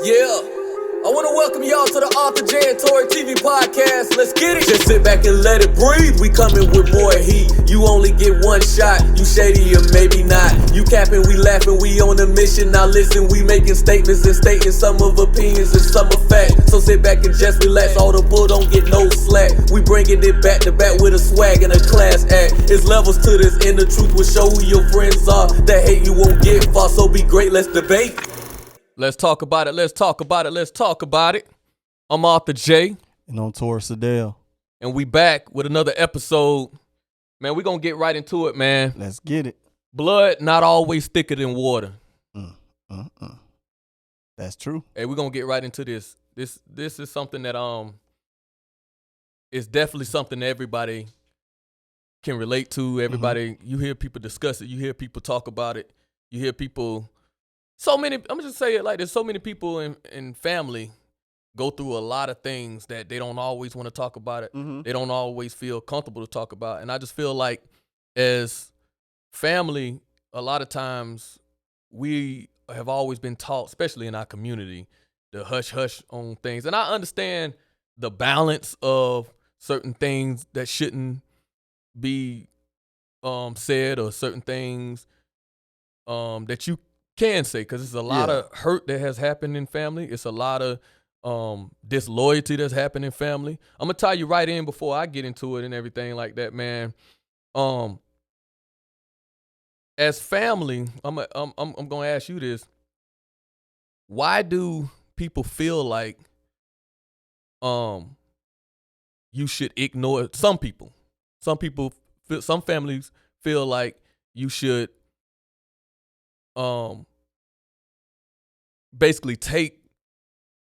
Yeah. I want to welcome y'all to the ArthurJ and Torrie TV podcast. Let's get it. Just sit back and let it breathe. We coming with more heat. You only get one shot. You shady or maybe not. You capping, we laughing, we on a mission. Now listen, we making statements and stating some of opinions and some of fact. So sit back and just relax. All the bull don't get no slack. We bringing it back to back with a swag and a class act. It's levels to this, and the truth will show who your friends are. That hate you won't get far, so be great. Let's debate. Let's talk about it. Let's talk about it. Let's talk about it. I'm ArthurJ. And I'm Torrie. And we back with another episode. Man, we're going to get right into it, man. Let's get it. Blood not always thicker than water. That's true. Hey, we're going to get right into this. This is something that is definitely something that everybody can relate to. Everybody, you hear people discuss it. You hear people talk about it. You hear people... I'm gonna just say it like this. So many people in family go through a lot of things that they don't always want to talk about it. They don't always feel comfortable to talk about. And I just feel like as family, a lot of times we have always been taught, especially in our community, to hush on things. And I understand the balance of certain things that shouldn't be said, or certain things that you can say, because it's a lot of hurt that has happened in family. It's a lot of disloyalty that's happened in family. I'm gonna tie you right in before I get into it and everything like that, man. As family, I'm gonna ask you this: why do people feel like you should ignore some people? Some families feel like you should basically take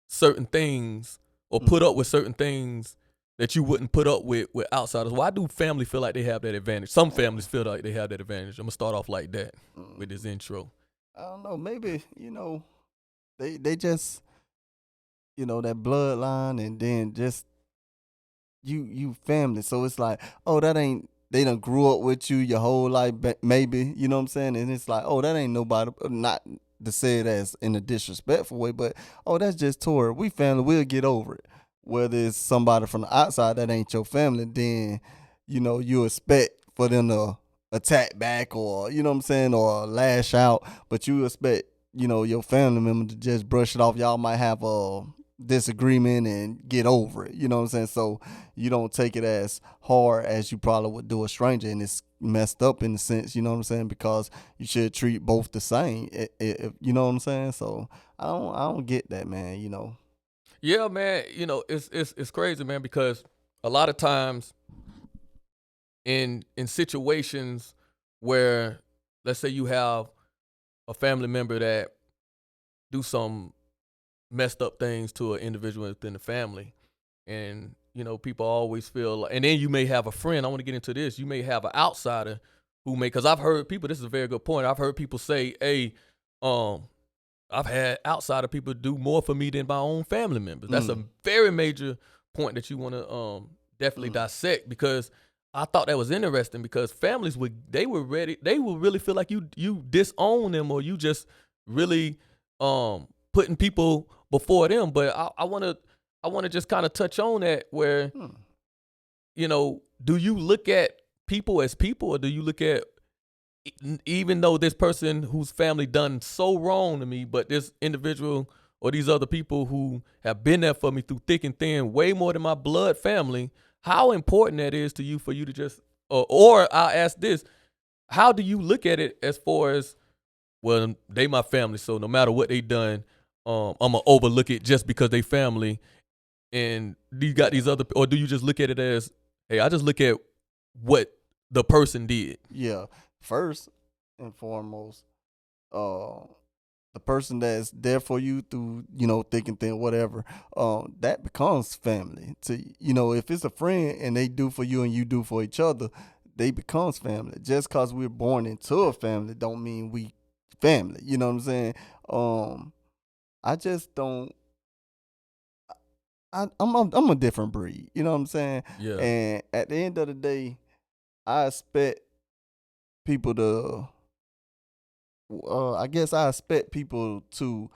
certain things or put up with certain things that you wouldn't put up with outsiders. Why do family feel like they have that advantage? Some families feel like they have that advantage. I'm gonna start off like that with this intro. I don't know. Maybe, they just, that bloodline, and then just you family. So it's like, oh, they done grew up with you your whole life, maybe, you know what I'm saying? And it's like, oh, that ain't nobody, not to say it as in a disrespectful way, but, oh, that's just Torrie. We family, we'll get over it. Whether it's somebody from the outside that ain't your family, then, you expect for them to attack back, or, you know what I'm saying, or lash out, but you expect, your family member to just brush it off. Y'all might have a disagreement and get over it, you know what I'm saying? So you don't take it as hard as you probably would do a stranger, and it's messed up in the sense, you know what I'm saying, because you should treat both the same, you know what I'm saying? So I don't get that, man. Yeah, man, it's crazy, man, because a lot of times in situations where, let's say you have a family member that do some messed up things to an individual within the family, and people always feel like, and then you may have a friend. I want to get into this. You may have an outsider who may, because I've heard people, this is a very good point, I've heard people say, hey, I've had outsider people do more for me than my own family members. That's a very major point that you want to definitely dissect, because I thought that was interesting, because families they will really feel like you disown them, or you just really putting people before them. But I want to just kind of touch on that, where do you look at people as people, or do you look at, even though this person whose family done so wrong to me, but this individual or these other people who have been there for me through thick and thin, way more than my blood family, how important that is to you for you to just, or I'll ask this, how do you look at it as far as, well, they my family, so no matter what they done, I'm gonna overlook it just because they family, and you got these other, or do you just look at it as, hey, I just look at what the person did? Yeah. First and foremost, the person that's there for you through, thick and thin, whatever, that becomes family. If it's a friend and they do for you and you do for each other, they becomes family. Just because we're born into a family don't mean we family. You know what I'm saying? I just don't. I'm a different breed. You know what I'm saying? Yeah. And at the end of the day, I expect people to I guess I expect people to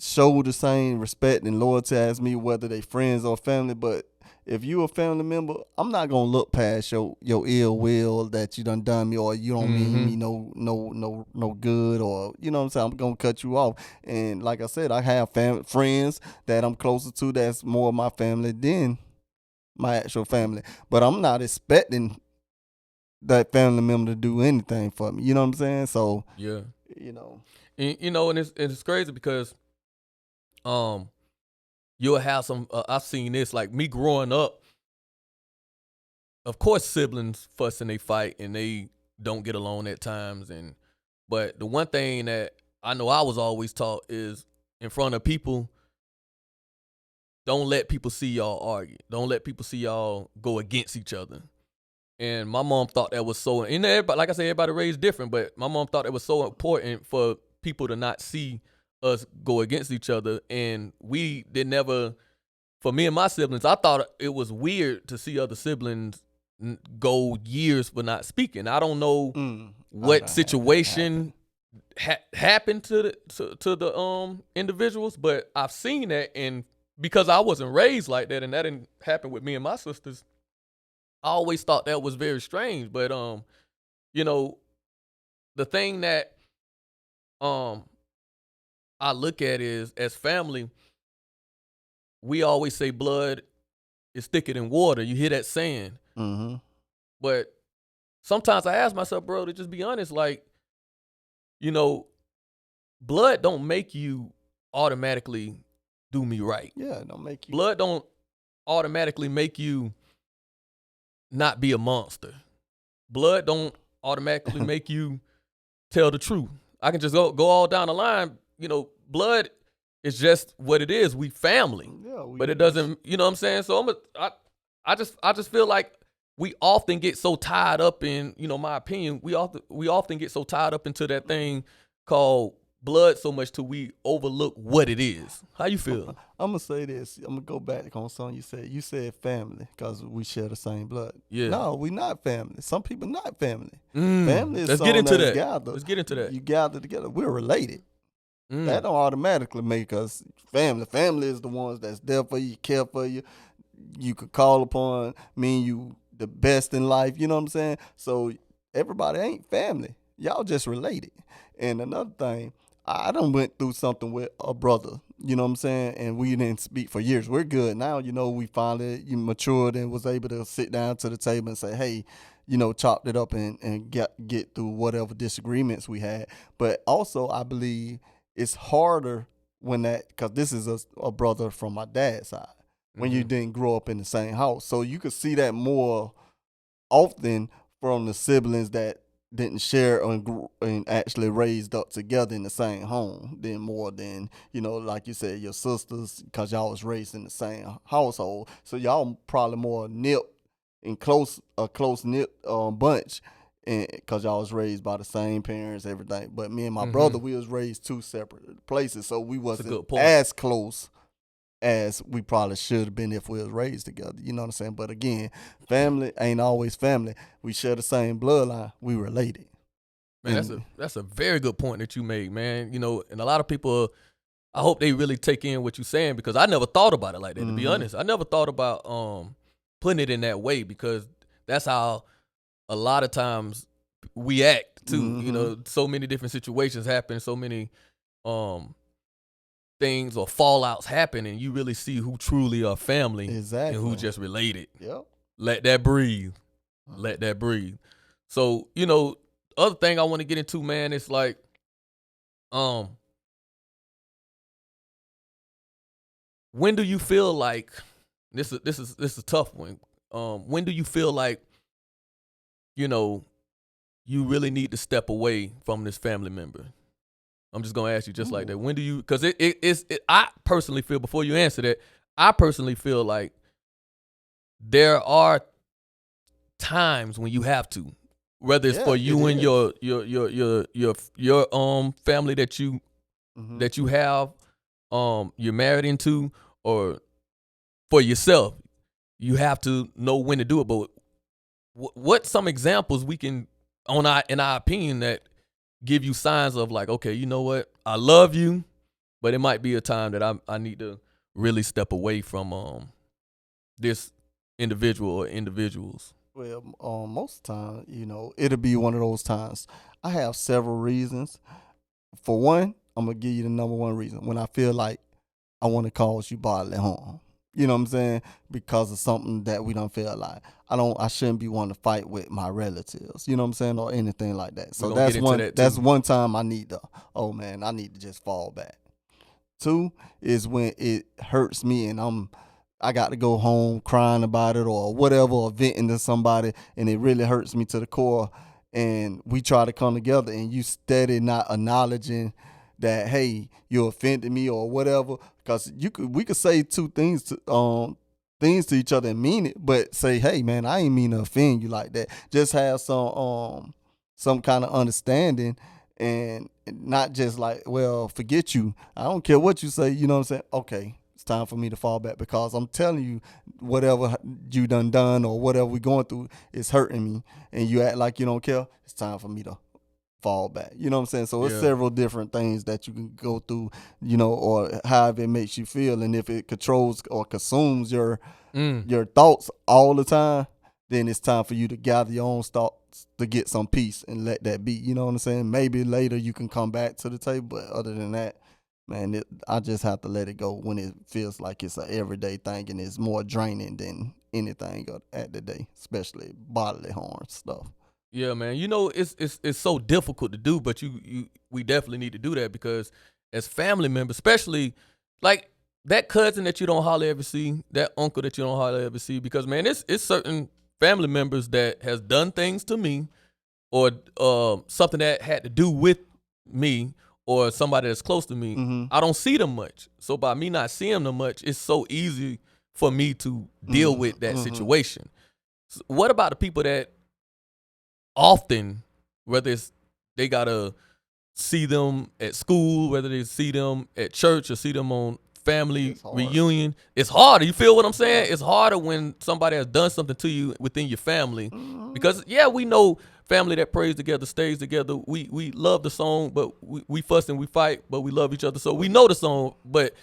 show the same respect and loyalty as me, whether they friends or family. But if you a family member, I'm not gonna look past your ill will that you done me, or you don't mean me no good, or you know what I'm saying. I'm gonna cut you off. And like I said, I have friends that I'm closer to that's more my family than my actual family. But I'm not expecting that family member to do anything for me. You know what I'm saying? So Yeah. you know. And it's crazy because you'll have some I've seen this, like me growing up, of course siblings fuss and they fight and they don't get along at times, but the one thing that I know I was always taught is in front of people, don't let people see y'all argue. Don't let people see y'all go against each other. And my mom thought that was so, and everybody, like I said, everybody raised different, but my mom thought it was so important for people to not see us go against each other. And we did never, for me and my siblings, I thought it was weird to see other siblings go years for not speaking. I don't know what situation happened to the individuals, but I've seen that, and because I wasn't raised like that, and that didn't happen with me and my sisters, I always thought that was very strange. But you know, the thing that I look at is, as family, we always say blood is thicker than water. You hear that saying. Mm-hmm. But sometimes I ask myself, bro, to just be honest, like, you know, blood don't make you automatically do me right. Yeah, don't make you. Blood don't automatically make you not be a monster. Blood don't automatically make you tell the truth. I can just go all down the line. You know, blood is just what it is. We family, but it doesn't. You know what I'm saying? So I just feel like we often get so tied up in, you know, my opinion. We often get so tied up into that thing called blood so much till we overlook what it is. How you feel? I'm gonna say this. I'm gonna go back on something you said. You said family because we share the same blood. Yeah. No, we not family. Some people not family. Family is Let's get into that. Gathered. Let's get into that. You gather together. We're related. That don't automatically make us family. Family is the ones that's there for you, care for you. You could call upon me and you the best in life. You know what I'm saying? So everybody ain't family. Y'all just related. And another thing, I done went through something with a brother, you know what I'm saying? And we didn't speak for years. We're good now. You know, we finally matured and was able to sit down to the table and say, hey, you know, chopped it up and get through whatever disagreements we had. But also, I believe it's harder when because this is a brother from my dad's side, when you didn't grow up in the same house. So you could see that more often from the siblings that didn't share and actually raised up together in the same home, then more than, you know, like you said, your sisters, because y'all was raised in the same household. So y'all probably more nipped and a close-knit bunch, because y'all was raised by the same parents, everything. But me and my brother, we was raised two separate places, so we wasn't as close as we probably should have been if we was raised together. You know what I'm saying? But again, family ain't always family. We share the same bloodline. We related. Man, that's a very good point that you made, man. You know, and a lot of people, I hope they really take in what you're saying, because I never thought about it like that, to be honest. I never thought about putting it in that way, because that's how a lot of times we act too. You know, so many different situations happen, so many things or fallouts happen, and you really see who truly are family and who just related. Yep. Let that breathe. Let that breathe. So, you know, other thing I want to get into, man, is like, when do you feel like this is a tough one? When do you feel like, you know, you really need to step away from this family member? I'm just gonna ask you just like that. When do you? Because I personally feel, before you answer that, I personally feel like there are times when you have to, whether it's for you and your family that you have you're married into, or for yourself, you have to know when to do it. But what some examples we can, in our opinion, that give you signs of like, okay, you know what, I love you, but it might be a time that I need to really step away from this individual or individuals. Well, most of the time, it'll be one of those times. I have several reasons. For one, I'm gonna give you the number one reason. When I feel like I want to cause you bodily harm. You know what I'm saying? Because of something that we don't feel like. I shouldn't be wanting to fight with my relatives. You know what I'm saying? Or anything like that. So that's one time I need to, I need to just fall back. Two is when it hurts me and I got to go home crying about it or whatever, or venting to somebody, and it really hurts me to the core. And we try to come together, and you steady not acknowledging that, hey, you offended me or whatever. Because we could say two things to each other and mean it, but say, hey man, I ain't mean to offend you like that. Just have some kind of understanding, and not just like, well, forget you. I don't care what you say. You know what I'm saying? Okay, it's time for me to fall back because I'm telling you, whatever you done or whatever we going through is hurting me, and you act like you don't care. It's time for me to fall back. You know what I'm saying? So it's several different things that you can go through, or however it makes you feel. And if it controls or consumes your thoughts all the time, then it's time for you to gather your own thoughts to get some peace and let that be. You know what I'm saying? Maybe later you can come back to the table, but other than that, man, I just have to let it go when it feels like it's an everyday thing and it's more draining than anything at the day, especially bodily harm stuff. Yeah, man. It's so difficult to do, but we definitely need to do that because as family members, especially like that cousin that you don't hardly ever see, that uncle that you don't hardly ever see, because man, it's certain family members that has done things to me or something that had to do with me or somebody that's close to me. Mm-hmm. I don't see them much. So by me not seeing them much, it's so easy for me to deal with that situation. So what about the people that often, whether it's they gotta see them at school, whether they see them at church or see them on family reunion, it's harder. You feel what I'm saying? It's harder when somebody has done something to you within your family. Because we know family that prays together stays together. We love the song, but we fuss and we fight, but we love each other. So we know the song. But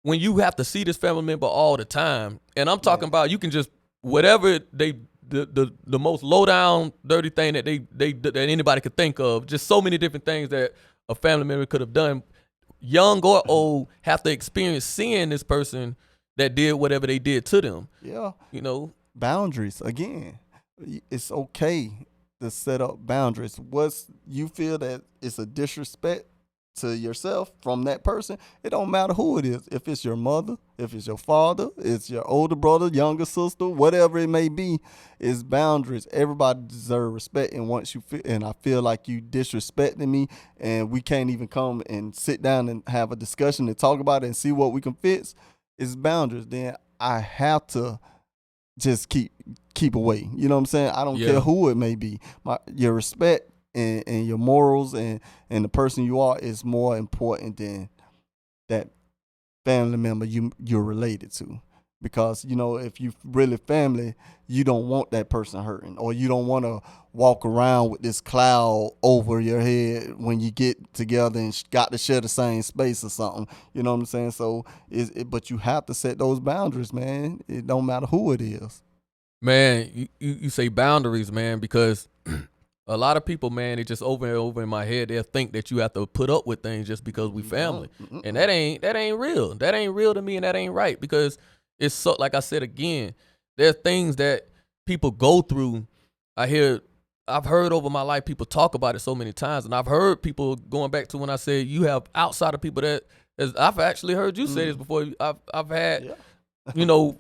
when you have to see this family member all the time, and I'm talking about you can just whatever the most low down dirty thing that that anybody could think of, just so many different things that a family member could have done, young or old, have to experience seeing this person that did whatever they did to them. Yeah. Boundaries again. It's okay to set up boundaries. What's you feel that it's a disrespect to yourself from that person, it don't matter who it is. If it's your mother, if it's your father, it's your older brother, younger sister, whatever it may be, it's boundaries. Everybody deserves respect, and once you feel, and I feel like you disrespecting me, and we can't even come and sit down and have a discussion and talk about it and see what we can fix, it's boundaries. Then I have to just keep away. You know what I'm saying? I don't care who it may be. Your respect and your morals and the person you are is more important than that family member you're related to. Because, if you really family, you don't want that person hurting, or you don't want to walk around with this cloud over your head when you get together and got to share the same space or something. You know what I'm saying? So, but you have to set those boundaries, man. It don't matter who it is. Man, you say boundaries, man, because a lot of people, man, they just over and over in my head, they'll think that you have to put up with things just because we family. And that ain't real. That ain't real to me, and that ain't right, because it's so, like I said again, there are things that people go through. I've heard over my life people talk about it so many times, and I've heard people going back to when I said you have outside of people that, I've actually heard you say this before. I've had,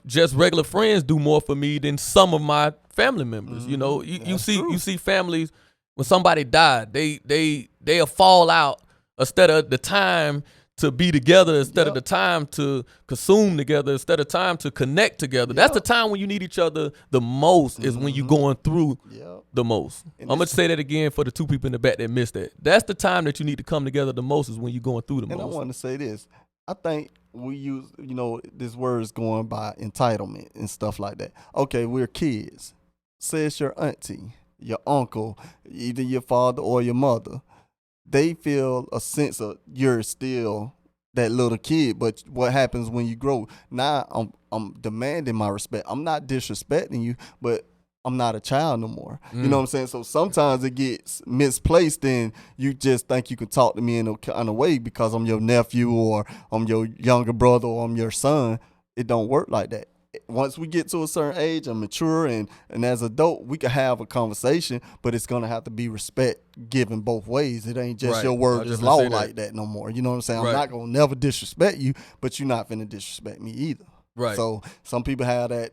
just regular friends do more for me than some of my family members. You see families when somebody died, they'll fall out instead of the time to be together, instead of the time to consume together, instead of time to connect together. That's the time when you need each other the most, is when you're going through the most. I'm going to say that again for the two people in the back that missed that. That's the time that you need to come together the most, is when you're going through the most. And I want to say this. I think we use, this word is going by entitlement and stuff like that. Okay, we're kids. Say it's your auntie, your uncle, either your father or your mother. They feel a sense of you're still that little kid. But what happens when you grow? Now I'm demanding my respect. I'm not disrespecting you, but I'm not a child no more. You know what I'm saying? So sometimes it gets misplaced and you just think you can talk to me in a kind of way because I'm your nephew or I'm your younger brother or I'm your son. It don't work like that. Once we get to a certain age and mature and as adult, we can have a conversation, but it's gonna have to be respect given both ways. It ain't just your word is law like that no more. You know what I'm saying? I'm not gonna never disrespect you, but you're not finna disrespect me either. Right. So some people have they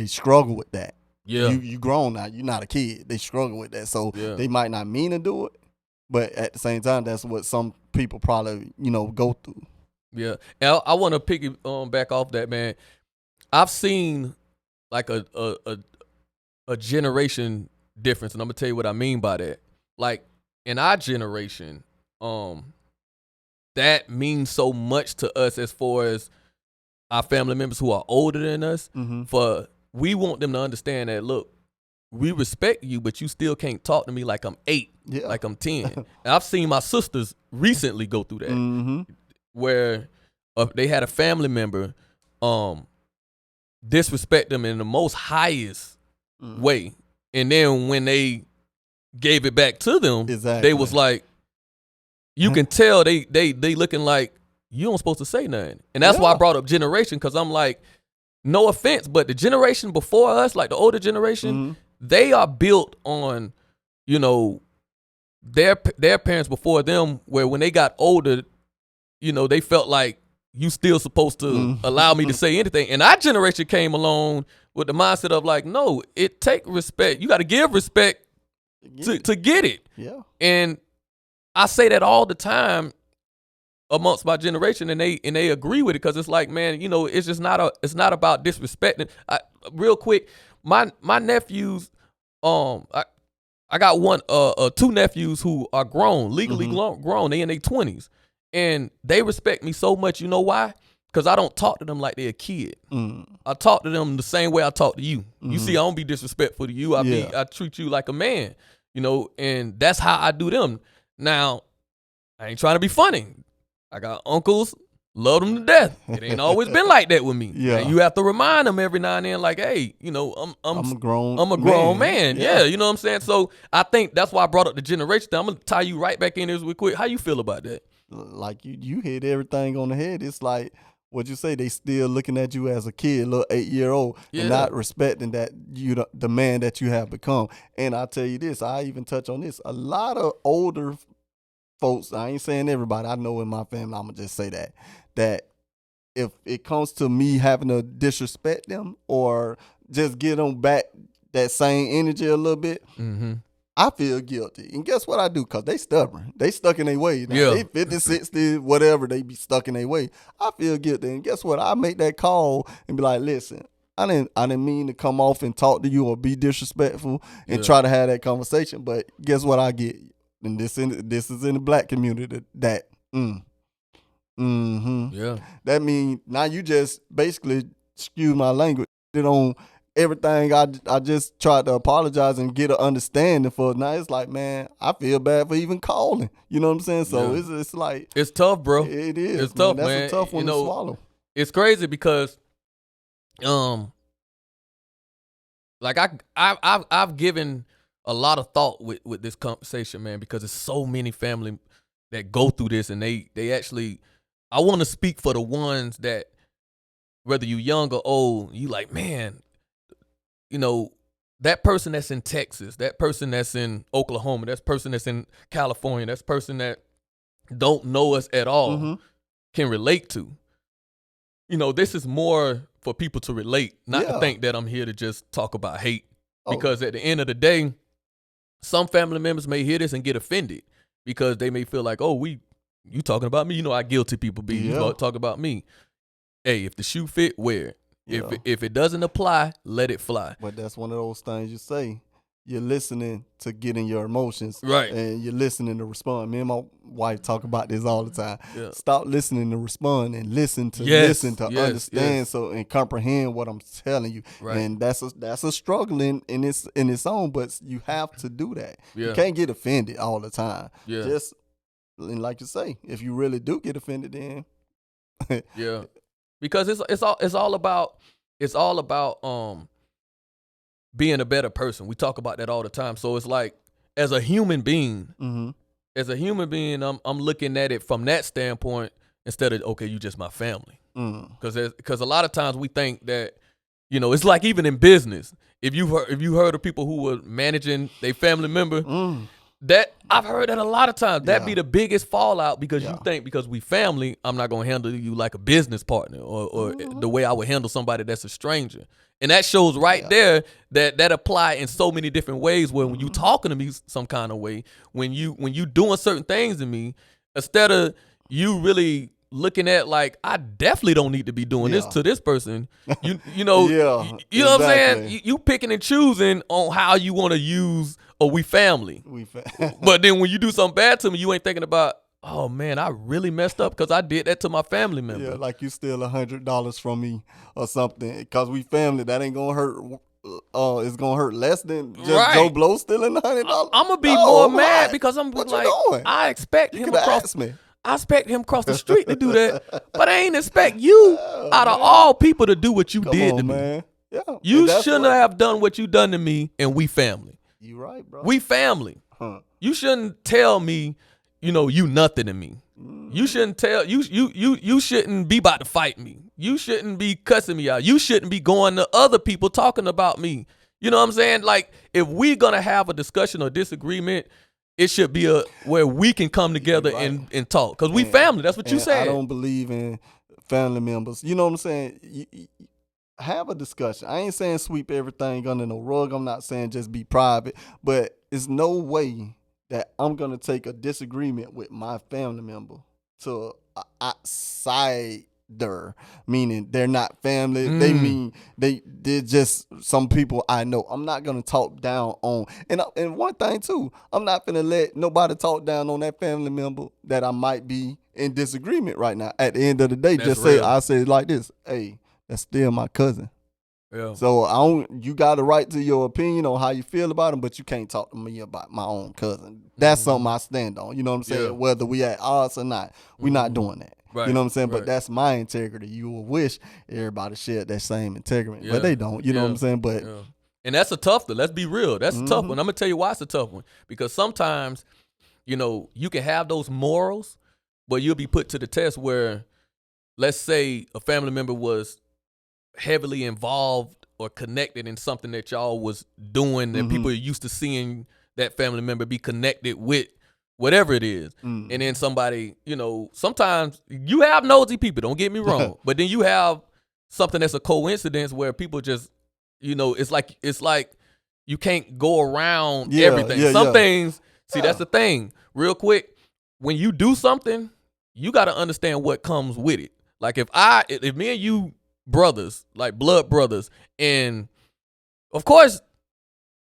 struggle with that. Yeah. You grown now. You're not a kid. They struggle with that. So they might not mean to do it, but at the same time, that's what some people probably, go through. Yeah. And I want to back off that, man. I've seen like a generation difference, and I'm gonna tell you what I mean by that. Like in our generation, that means so much to us as far as our family members who are older than us. For we want them to understand that, look, we respect you, but you still can't talk to me like I'm 8, like I'm 10. And I've seen my sisters recently go through that, where they had a family member disrespect them in the most highest way, and then when they gave it back to them, they was like, you can tell they looking like, you don't supposed to say nothing. And that's why I brought up generation, because I'm like, no offense, but the generation before us, like the older generation, they are built on, their parents before them, where when they got older, they felt like you still supposed to allow me to say anything. And our generation came along with the mindset of like, no, it take respect. You got to give respect to get it. Yeah. And I say that all the time amongst my generation, and they agree with it, because it's like, man, it's just it's not about disrespecting. Real quick, my nephews, I got 2 nephews who are grown, legally grown. They in their 20s, and they respect me so much. You know why? Because I don't talk to them like they're a kid. I talk to them the same way I talk to you. You see, I don't be disrespectful to you. I treat you like a man. And that's how I do them. Now, I ain't trying to be funny. I got uncles, love them to death. It ain't always been like that with me. Yeah. And you have to remind them every now and then, like, hey, I'm a grown man. Yeah, you know what I'm saying? So I think that's why I brought up the generation thing. I'm gonna tie you right back in this real quick. How you feel about that? Like you hit everything on the head. It's like what you say, they still looking at you as a kid, little 8-year-old, and not respecting that the man that you have become. And I tell you this, I even touch on this. A lot of older folks, I ain't saying everybody, I know in my family, I'm gonna just say that if it comes to me having to disrespect them or just get them back that same energy a little bit, I feel guilty. And guess what I do? Because they stubborn. They stuck in their way. Now, they 50, 60, whatever, they be stuck in their way. I feel guilty. And guess what? I make that call and be like, listen, I didn't mean to come off and talk to you or be disrespectful and try to have that conversation. But guess what I get? And this is in the black community that that means now you just basically, excuse my language, it on everything I just tried to apologize and get an understanding for. Now it's like, man, I feel bad for even calling. You know what I'm saying? So it's like, it's tough, bro. It is. It's tough, That's man. a tough one to swallow. It's crazy because like I've given a lot of thought with this conversation, man, because there's so many family that go through this, and they actually, I want to speak for the ones that, whether you young or old, you like, man, that person that's in Texas, that person that's in Oklahoma, that person that's in California, that person that don't know us at all can relate to. This is more for people to relate, not to think that I'm here to just talk about hate. Because at the end of the day, some family members may hear this and get offended because they may feel like, oh, you talking about me? How guilty people be. You talk about me. Hey, if the shoe fit, wear it. If it doesn't apply, let it fly. But that's one of those things you say. You're listening to get in your emotions. Right. And you're listening to respond. Me and my wife talk about this all the time. Yeah. Stop listening to respond and listen to understand and comprehend what I'm telling you. Right. And that's a struggle in its own, but you have to do that. Yeah. You can't get offended all the time. Yeah. Just and like you say, if you really do get offended, then Yeah, because it's all about being a better person. We talk about that all the time. So it's like as a human being, I'm looking at it from that standpoint instead of okay, you just my family. Because a lot of times we think that it's like even in business, if you heard of people who were managing their family member. That I've heard that a lot of times. That be the biggest fallout because you think because we family, I'm not gonna handle you like a business partner or the way I would handle somebody that's a stranger. And that shows right there that apply in so many different ways. Where when you talking to me some kind of way, when you doing certain things to me, instead of you really looking at like I definitely don't need to be doing this to this person. You know what I'm saying? You picking and choosing on how you want to use. Or we family. But then when you do something bad to me, you ain't thinking about, oh man, I really messed up because I did that to my family member. Yeah, like you steal $100 from me or something. Because we family, that ain't gonna hurt. It's gonna hurt less than just Joe Blow stealing $100. I'm gonna be more mad because I'm like, I expect him across. I expect him across the street to do that, but I ain't expect you out of all people to do what you did to me. Yeah, you shouldn't have done what you done to me, and we family. You right, bro. We family. You shouldn't tell me, you nothing to me. You shouldn't tell you shouldn't be about to fight me. You shouldn't be cussing me out. You shouldn't be going to other people talking about me. You know what I'm saying? Like if we're gonna have a discussion or disagreement, it should be where we can come together and talk. Because we family. That's what you said. I don't believe in family members. You know what I'm saying? Have a discussion. I ain't saying sweep everything under no rug. I'm not saying just be private. But it's no way that I'm going to take a disagreement with my family member to an outsider, meaning they're not family. They mean they're just some people I know. I'm not going to talk down on. And one thing, too, I'm not going to let nobody talk down on that family member that I might be in disagreement right now. At the end of the day, I say it like this. Hey, that's still my cousin. Yeah. So you got a right to your opinion on how you feel about him, but you can't talk to me about my own cousin. That's something I stand on. You know what I'm saying? Yeah. Whether we at odds or not, we're not doing that. Right. You know what I'm saying? Right. But that's my integrity. You will wish everybody shared that same integrity, but they don't. You know what I'm saying? But and that's a tough one. Let's be real. That's a tough one. I'm gonna tell you why it's a tough one. Because sometimes, you can have those morals, but you'll be put to the test where, let's say, a family member was heavily involved or connected in something that y'all was doing that people are used to seeing that family member be connected with, whatever it is. And then somebody, sometimes you have nosy people, don't get me wrong, but then you have something that's a coincidence where people just, it's like you can't go around everything. Some things, that's the thing. Real quick, when you do something, you got to understand what comes with it. Like if me and you brothers, like blood brothers, and of course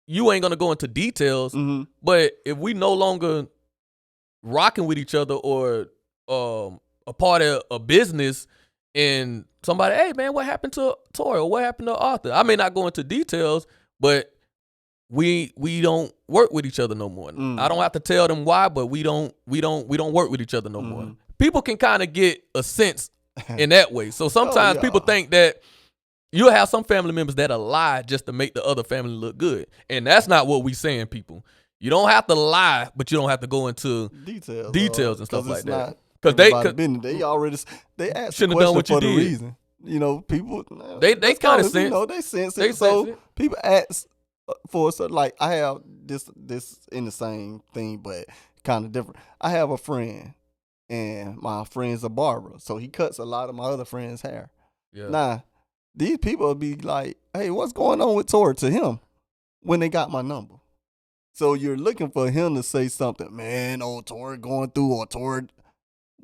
you ain't gonna go into details, but if we no longer rocking with each other or a part of a business and somebody, hey man, what happened to Torrie or what happened to Arthur? I may not go into details, but we don't work with each other no more. I don't have to tell them why, but we don't work with each other no more. People can kind of get a sense in that way. So sometimes people think that you'll have some family members that'll lie just to make the other family look good. And that's not what we saying, people. You don't have to lie, but you don't have to go into details and stuff like that. Because they shouldn't have done what you did. Reason. People they kind of sense. They sense it. So people ask for so like I have this in the same thing, but kind of different. I have a friend. And my friend's a barber, so he cuts a lot of my other friends' hair. Yeah. Now, these people will be like, hey, what's going on with Torrie to him when they got my number? So you're looking for him to say something, man, Torrie going through or Torrie,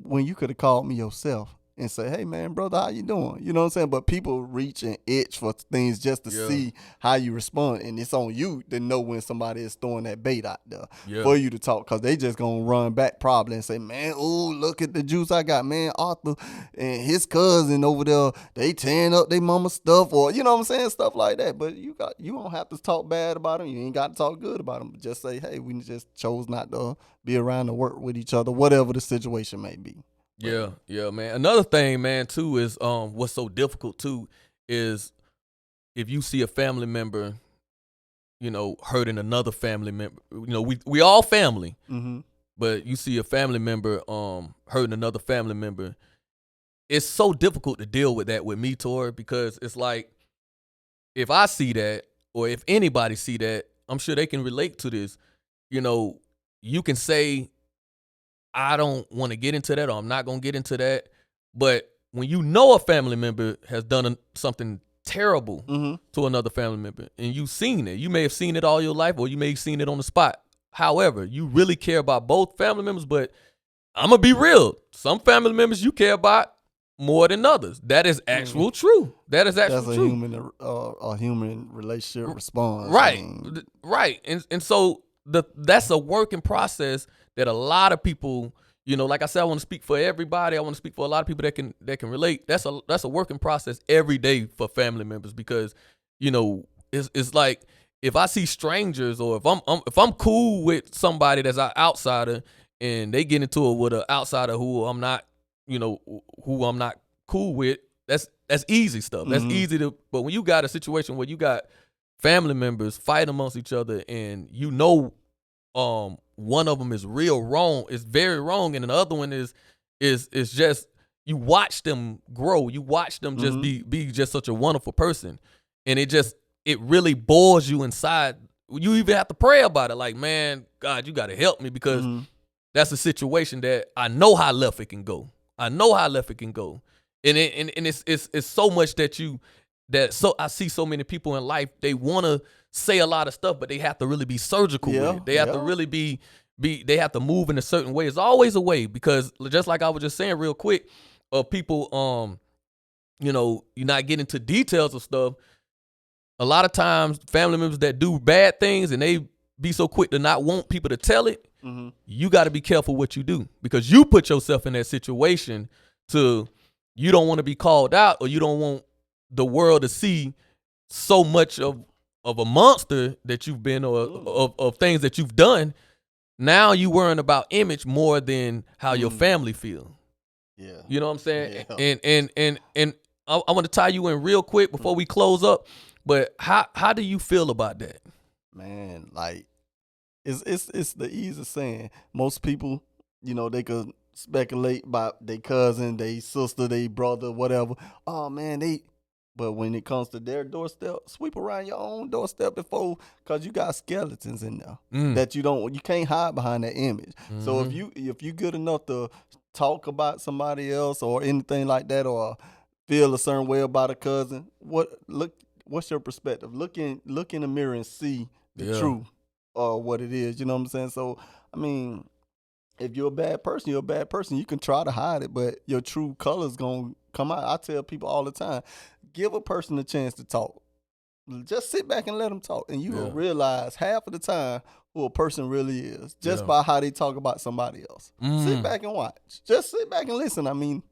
when you could have called me yourself and say, hey, man, brother, how you doing? You know what I'm saying? But people reach and itch for things just to see how you respond. And it's on you to know when somebody is throwing that bait out there for you to talk, because they just going to run back probably and say, man, oh, look at the juice I got, man. Arthur and his cousin over there, they tearing up their mama stuff, or, you know what I'm saying? Stuff like that. But you don't have to talk bad about them. You ain't got to talk good about them. But just say, hey, we just chose not to be around to work with each other, whatever the situation may be. Yeah, man. Another thing, man, too, is what's so difficult too is if you see a family member, you know, hurting another family member. You know, we all family, but you see a family member hurting another family member. It's so difficult to deal with that with me, Torrie, because it's like if I see that, or if anybody see that, I'm sure they can relate to this. You know, you can say, I don't want to get into that, or I'm not going to get into that. But when you know a family member has done something terrible to another family member, and you've seen it, you may have seen it all your life, or you may have seen it on the spot. However, you really care about both family members, but I'm going to be real. Some family members you care about more than others. That is actual true. That is actual true. That's a human relationship response. Right. Right. And so that's a working process that a lot of people, you know, like I said, I want to speak for everybody. I want to speak for a lot of people that can relate. That's a working process every day for family members, because, you know, it's like if I see strangers, or if I'm cool with somebody that's an outsider and they get into it with an outsider who I'm not, you know, who I'm not cool with, that's easy stuff. That's easy to. But when you got a situation where you got family members fight amongst each other, and you know, one of them is real wrong, is very wrong, and the other one is just, you watch them grow, you watch them just be just such a wonderful person, and it really bores you inside. You even have to pray about it, like, man, God, you got to help me, because that's a situation that I know how left it can go. I know how left it can go, and it's so much that I see so many people in life, they want to say a lot of stuff, but they have to really be surgical with it. They have to really be they have to move in a certain way. It's always a way, because just like I was just saying real quick, people, you know, you're not getting into details of stuff. A lot of times family members that do bad things and they be so quick to not want people to tell it, you got to be careful what you do, because you put yourself in that situation you don't want to be called out, or you don't want the world to see so much of a monster that you've been, or of things that you've done. Now you worrying about image more than how your family feel. Yeah. You know what I'm saying? Yeah. And I want to tie you in real quick before we close up, but how do you feel about that? Man, like, it's the easiest saying. Most people, you know, they could speculate about their cousin, their sister, their brother, whatever. Oh man, but when it comes to their doorstep, sweep around your own doorstep before, because you got skeletons in there that you can't hide behind that image. So if you good enough to talk about somebody else or anything like that, or feel a certain way about a cousin, what's your perspective? Look in the mirror and see the truth or what it is. You know what I'm saying? So I mean, if you're a bad person, you're a bad person. You can try to hide it, but your true color's gonna come out. I tell people all the time, give a person a chance to talk. Just sit back and let them talk, and you will realize half of the time who a person really is just by how they talk about somebody else. Sit back and watch. Just sit back and listen. I mean,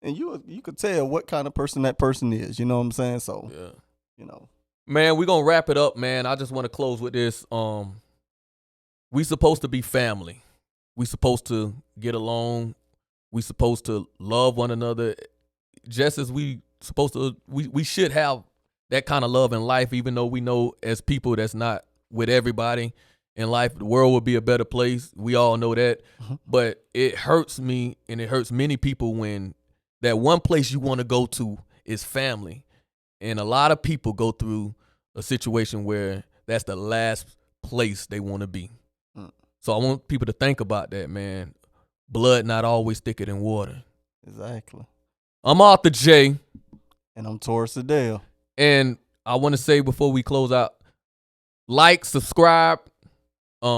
and you could tell what kind of person that person is. You know what I'm saying? So, you know. Man, we're going to wrap it up, man. I just want to close with this. We supposed to be family. We supposed to get along. We supposed to love one another. Just as we should have that kind of love in life, even though we know as people that's not with everybody in life. The world would be a better place. We all know that. But it hurts me, and it hurts many people when that one place you want to go to is family. And a lot of people go through a situation where that's the last place they want to be. So I want people to think about that, man. Blood not always thicker than water. Exactly. I'm Arthur J. And I'm Torrie Sedale. And I want to say before we close out, like, subscribe,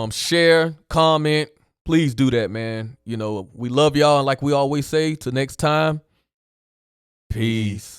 share, comment. Please do that, man. You know, we love y'all. And like we always say, till next time, Peace.